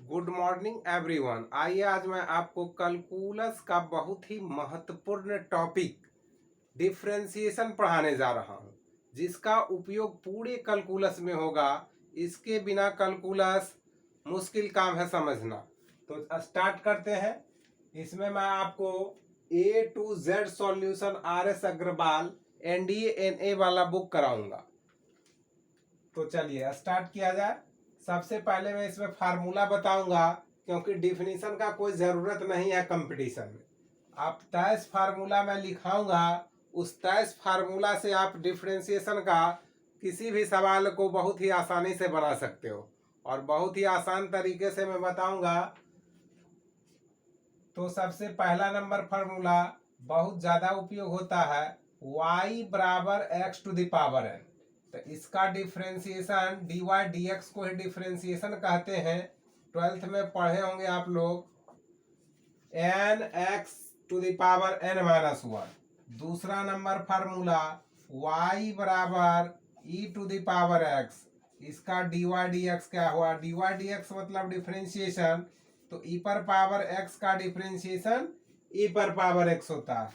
Good morning everyone. आइए आज मैं आपको कैलकुलस का बहुत ही महत्वपूर्ण टॉपिक डिफरेंशिएशन पढ़ाने जा रहा हूं, जिसका उपयोग पूरे कैलकुलस में होगा। इसके बिना कैलकुलस मुश्किल काम है समझना। तो स्टार्ट करते हैं। इसमें मैं आपको A to Z solution RS Agarwal NDA-NA वाला बुक कराऊंगा। तो चलिए स्टार्ट किया जाए। सबसे पहले मैं इसमें फार्मूला बताऊंगा, क्योंकि डिफिनीशन का कोई ज़रूरत नहीं है कंपटीशन में। आप 23 फार्मूला मैं लिखाऊंगा, उस 23 फार्मूला से आप डिफरेंशिएशन का किसी भी सवाल को बहुत ही आसानी से बना सकते हो, और बहुत ही आसान तरीके से मैं बताऊंगा। तो सबसे पहला नंबर फार्मूला बहुत ज़्यादा उपयोग होता है, y बराबर x to the power n। तो इसका डिफ्रेंसिएशन dy dx को ही डिफ्रेंसिएशन कहते हैं। 12th में पढ़े होंगे आप लोग, n x to the power n minus 1। दूसरा नंबर फार्मूला y बराबर e to the power x। इसका dy dx क्या हुआ, dy dx मतलब डिफ्रेंसिएशन। तो e पर पावर x का डिफ्रेंसिएशन e पर पावर x होता है।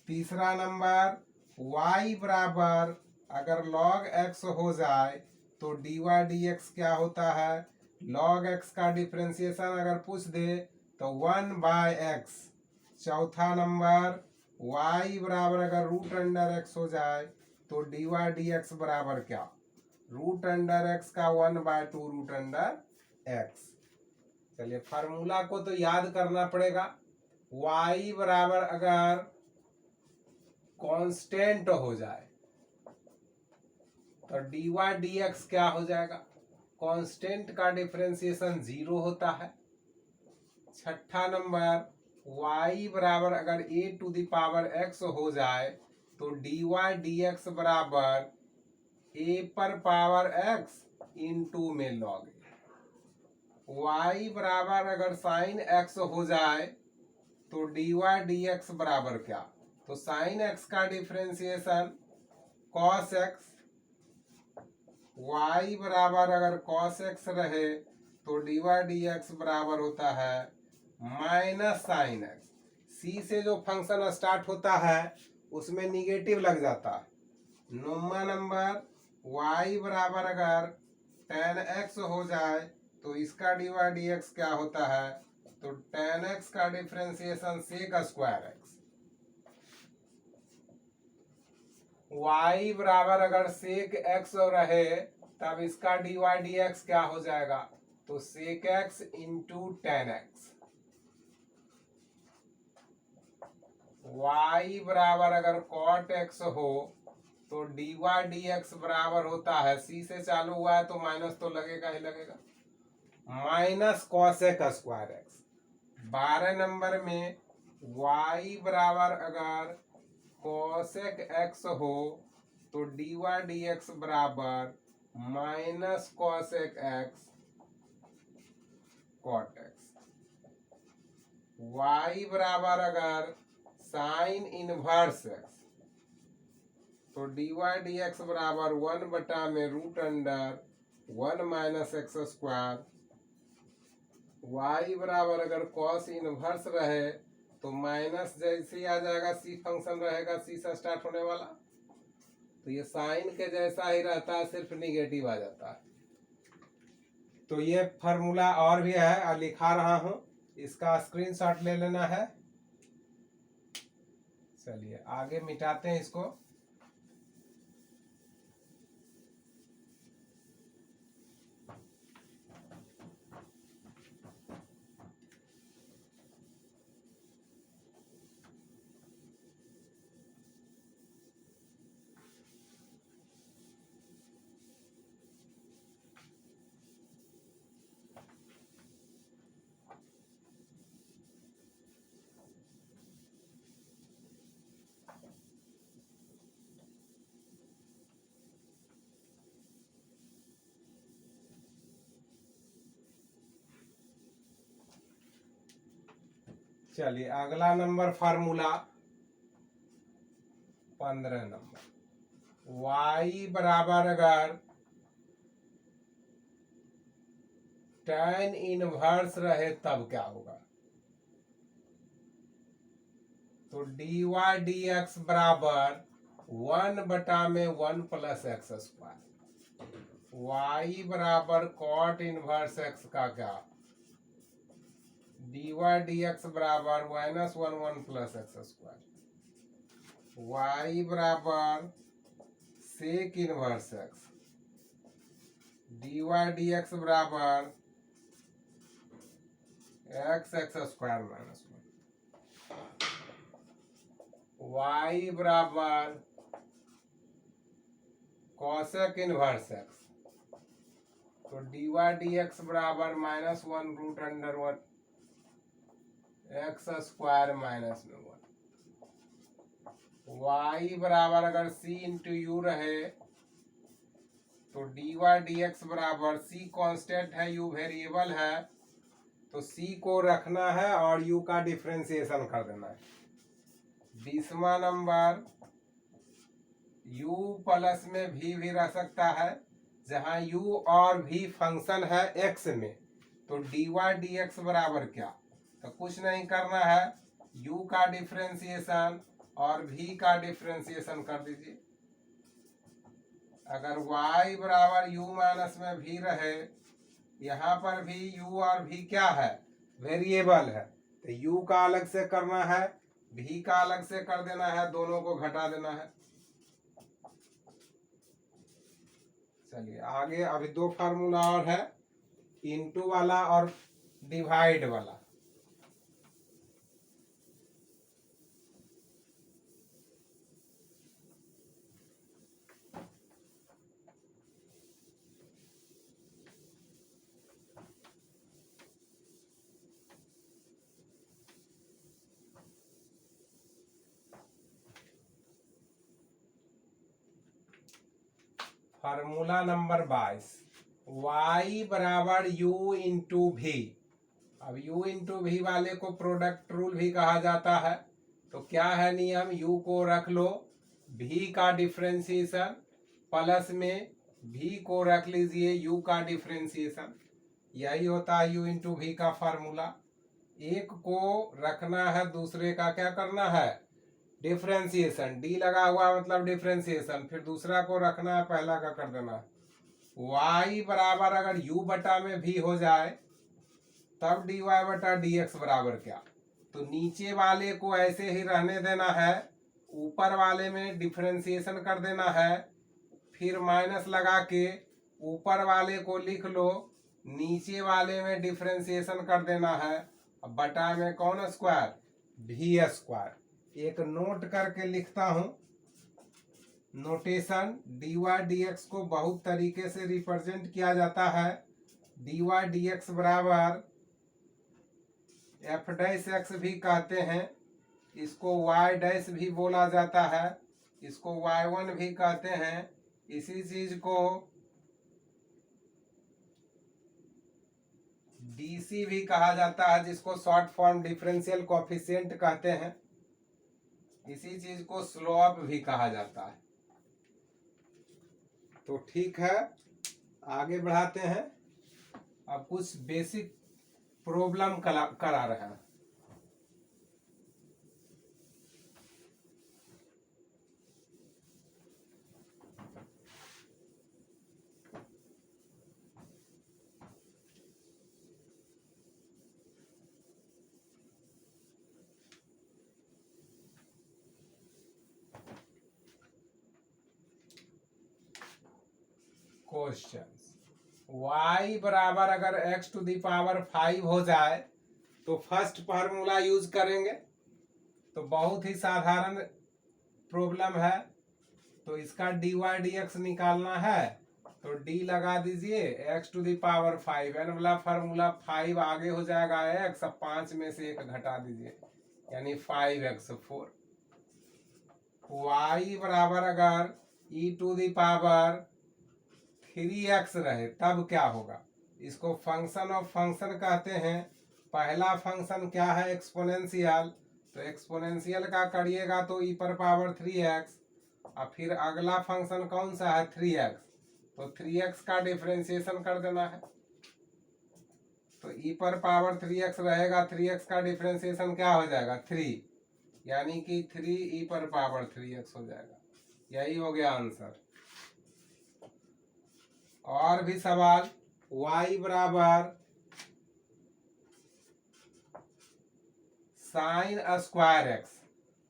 तीसरा नंबर y बराबर अगर log x हो जाए तो dy dx क्या होता है, log x का डिफ्रेंसिएशन अगर पूछ दे तो 1/x। चौथा नंबर y बराबर अगर रूट अंडर x हो जाए तो dy dx बराबर क्या, रूट अंडर x का 1/2 रूट अंडर x। चलिए फार्मूला को तो याद करना पड़ेगा। y बराबर अगर कांस्टेंट हो जाए तो dy dx क्या हो जाएगा, कांस्टेंट का डिफरेंशिएशन 0 होता है। छठा नंबर y बराबर अगर a to the power x हो जाए तो dy dx बराबर a पर पावर x इंटू में log y बराबर अगर साइन x हो जाए तो dy dx बराबर क्या, तो साइन x का डिफरेंशिएशन cos x। y बराबर अगर cos x रहे तो dy dx बराबर होता है माइनस साइन x। c से जो फंक्शन स्टार्ट होता है उसमें निगेटिव लग जाता है। नौवां नंबर y बराबर अगर tan x हो जाए तो इसका dy dx क्या होता है, तो tan x का differentiation sec square x। y बराबर अगर sec x रहे तब इसका dy dx क्या हो जाएगा, तो sec x into tan x। y बराबर अगर cot x हो तो dy dx बराबर होता है, c से चालू हुआ है तो माइनस तो लगेगा ही लगेगा, minus cosec square x। 12 number में y बराबर अगर cosec x हो तो dy dx बराबर minus cosec x cot x। y बराबर अगर साइन इनवर्स x तो dy dx बराबर 1 में root under 1 minus x square. y बराबर अगर cos इनवर्स रहे तो माइनस जैसे ही आ जाएगा, c फंक्शन रहेगा c से स्टार्ट होने वाला, तो ये साइन के जैसा ही रहता है, सिर्फ निगेटिव आ जाता है। तो ये फार्मूला और भी है, लिखा रहा हूं, इसका स्क्रीनशॉट ले लेना है। चलिए आगे मिटाते हैं इसको। चलिए अगला नंबर फार्मूला 15 नंबर, y बराबर अगर tan इनवर्स रहे तब क्या होगा? तो dy dx बराबर 1/1 प्लस एक्स स्क्वायर। y बराबर कॉट इनवर्स x का क्या? dy dx बराबर -1 प्लस एक्स स्क्वायर। y बराबर sec inverse x। dy dx बराबर एक्स स्क्वायर माइनस 1। y बराबर कॉसेक इनवर्स x। तो dy dx बराबर -1√√1 एक्स स्क्वायर माइनस में 1। y बराबर अगर c इंटू यू रहे तो dy dx बराबर c कांस्टेंट है, u वेरिएबल है, तो c को रखना है और u का डिफरेंशिएशन कर देना है। 20वां नंबर, u प्लस में भी रह सकता है, जहां u और v फंक्शन है x में, तो dy dx बराबर क्या? तो कुछ नहीं करना है, u का डिफरेंशिएशन और v का डिफरेंशिएशन कर दीजिए। अगर y बराबर u माइनस में v रहे, यहाँ पर भी u और v क्या है? वेरिएबल है, तो u का अलग से करना है, v का अलग से कर देना है, दोनों को घटा देना है। चलिए आगे, अभी दो फार्मूला और है, इनटू वाला और डिवाइड वाला। फार्मूला नंबर 22, y बराबर u इंटू भी। अब u इंटू भी वाले को प्रोडक्ट रूल भी कहा जाता है। तो क्या है नियम? u को रख लो, v का डिफरेंशिएशन प्लस में v को रख लीजिए u का डिफरेंशिएशन। यही होता है u इंटू भी का फार्मूला। एक को रखना है, दूसरे का क्या करना है? डिफरेंशिएशन। डी लगा हुआ मतलब डिफरेंशिएशन, फिर दूसरा को रखना है, पहला का कर देना है। y बराबर अगर u बटा में भी हो जाए तब dy बटा dx बराबर क्या? तो नीचे वाले को ऐसे ही रहने देना है, ऊपर वाले में डिफरेंशिएशन कर देना है, फिर माइनस लगा के ऊपर वाले को लिख लो, नीचे वाले में डिफरेंशिएशन कर देना है, अब बटा में कौन स्क्वायर? भी स्क्वायर। एक नोट करके लिखता हूं, नोटेशन, dy dx को बहुत तरीके से रिप्रेजेंट किया जाता है। dy dx बराबर f डैश x भी कहते हैं, इसको y डैश भी बोला जाता है, इसको y1 भी कहते हैं। इसी चीज को dc भी कहा जाता है, जिसको शॉर्ट फॉर्म डिफरेंशियल कोएफिशिएंट कहते हैं। इसी चीज को स्लोप भी कहा जाता है। तो ठीक है, आगे बढ़ाते हैं। अब कुछ बेसिक प्रॉब्लम करा रहे हैं। क्वेश्चंस, y बराबर अगर x टू दी पावर 5 हो जाए तो फर्स्ट फार्मूला यूज करेंगे। तो बहुत ही साधारण प्रॉब्लम है, तो इसका dy dx निकालना है, तो d लगा दीजिए, x to the power 5, n वाला फार्मूला 5 आगे हो जाएगा x, अब 5 में से 1 घटा दीजिए, यानी 5x4। y बराबर अगर e to the power 3x रहे तब क्या होगा? इसको फंक्शन ऑफ फंक्शन कहते हैं। पहला फंक्शन क्या है? एक्सपोनेंशियल, तो एक्सपोनेंशियल का करिएगा तो e पर पावर 3x, और फिर अगला फंक्शन कौन सा है? 3x, तो 3x का डिफरेंशिएशन कर देना है। तो e पर पावर 3x रहेगा, 3x का डिफ्रेंसिएशन क्या हो जाएगा 3, यानी कि 3 e पर पावर 3x हो जाएगा। यही हो गया आंसर। और भी सवाल, y बराबर साइन स्क्वायर एक्स,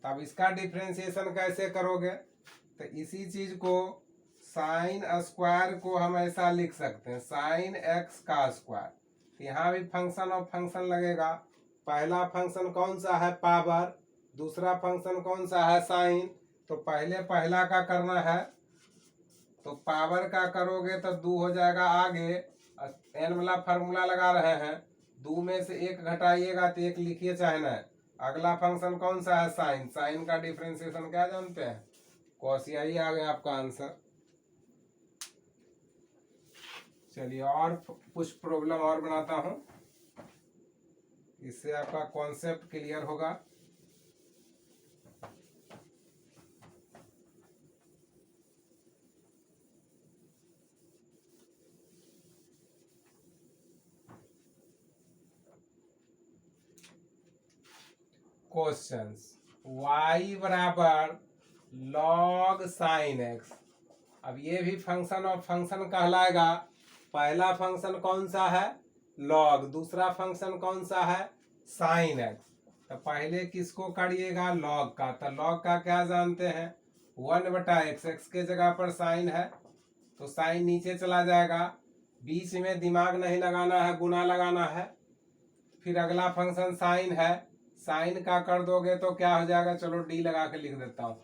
तब इसका डिफ्रेंसिएशन कैसे करोगे? तो इसी चीज को साइन स्क्वायर को हम ऐसा लिख सकते हैं, साइन एक्स का स्क्वायर। यहाँ भी फंक्शन ऑफ फंक्शन लगेगा। पहला फंक्शन कौन सा है पावर, दूसरा फंक्शन कौन सा है साइन। तो पहले पहला का करना है, तो पावर का करोगे तो 2 हो जाएगा। आगे एन वाला फार्मूला लगा रहे हैं, 2 में से 1 घटाइएगा तो 1 लिखिए चाहे ना। अगला फंक्शन कौन सा है साइन, साइन का डिफरेंशिएशन क्या जानते हैं कॉस। यही आ गया आपका आंसर। चलिए और कुछ प्रॉब्लम और बनाता हूं, इससे आपका कॉन्सेप्ट क्लियर होगा। क्वेश्चंस, y बराबर लॉग साइन एक्स। अब ये भी फंक्शन ऑफ फंक्शन कहलाएगा। पहला फंक्शन कौन सा है लॉग, दूसरा फंक्शन कौन सा है साइन एक्स। तो पहले किसको करिएगा लॉग का। तो लॉग का क्या जानते हैं 1/x, एक्स के जगह पर साइन है तो साइन नीचे चला जाएगा। बीच में दिमाग नहीं लगाना है, गुना लगाना है। फिर अगला फंक्शन साइन है, साइन का कर दोगे तो क्या हो जाएगा, चलो डी लगा के लिख देता हूं।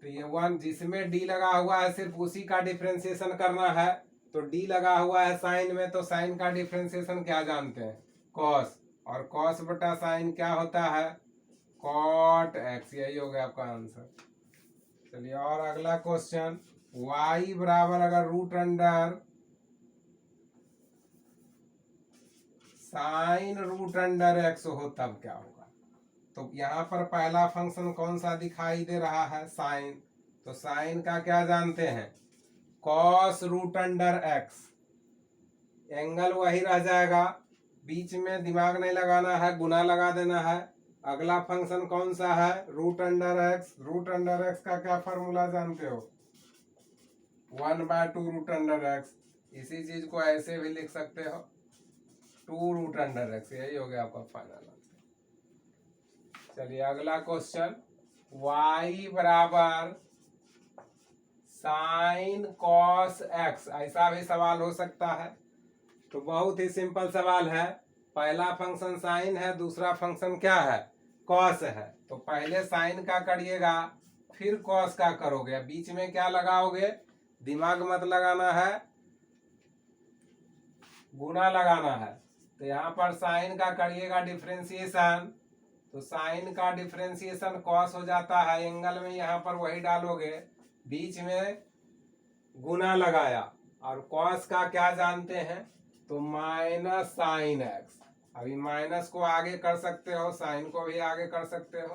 तो ये 1 जिसमें डी लगा हुआ है सिर्फ उसी का डिफरेंशिएशन करना है। तो डी लगा हुआ है साइन में, तो साइन का डिफरेंशिएशन क्या जानते हैं कॉस, और कॉस बटा साइन क्या होता है कॉट एक्स। यही हो गया आपका आंसर। चलिए और अगला क्वेश्चन, y बराबर अगर root under sine root under x हो तब क्या होगा। तो यहाँ पर पहला फंक्शन कौन सा दिखाई दे रहा है साइन। तो साइन का क्या जानते हैं cos root under x. Angle वही रह जाएगा, बीच में दिमाग नहीं लगाना है, गुना लगा देना है। अगला फंक्शन कौन सा है root under x. Root under x का क्या फॉर्मूला जानते हो 1/2 रूट अंडर एक्स। इसी चीज को ऐसे भी लिख सकते हो 2 रूट अंडर एक्स। यही हो गया आपका फाइनल आंसर। चलिए अगला क्वेश्चन, y बराबर साइन कॉस एक्स। ऐसा भी सवाल हो सकता है। तो बहुत ही सिंपल सवाल है। पहला फंक्शन साइन है, दूसरा फंक्शन क्या है कॉस है। तो पहले साइन का करिएगा फिर कॉस का करोगे। बीच में क्या लगाओगे, दिमाग मत लगाना है, गुना लगाना है। तो यहाँ पर साइन का करिएगा डिफरेंशिएशन, तो साइन का डिफरेंशिएशन कॉस हो जाता है। एंगल में यहाँ पर वही डालोगे, बीच में गुना लगाया। और कॉस का क्या जानते हैं तो माइनस साइन एक्स। अभी माइनस को आगे कर सकते हो, साइन को भी आगे कर सकते हो,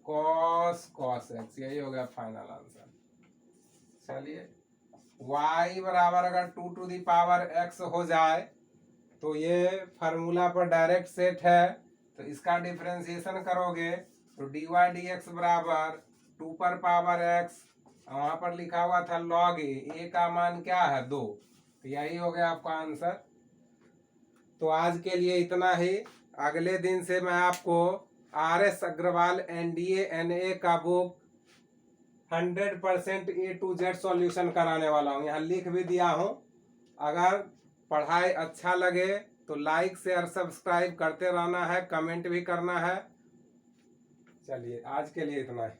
कॉस कॉस एक्स। यही हो गया फाइनल आंसर। चलिए y बराबर अगर 2 टू दी पावर x हो जाए तो ये फार्मूला पर डायरेक्ट सेट है। तो इसका डिफरेंशिएशन करोगे तो dy dx बराबर 2 पर पावर x, वहां पर लिखा हुआ था log a का मान क्या है 2। तो यही हो गया आपका आंसर। तो आज के लिए इतना ही। अगले दिन से मैं आपको RS अग्रवाल NDA NA का book 100% A to Z solution कराने वाला हूँ। यहाँ लिख भी दिया हूँ। अगर पढ़ाई अच्छा लगे तो लाइक शेयर सब्सक्राइब करते रहना है, कमेंट भी करना है। चलिए आज के लिए इतना ही।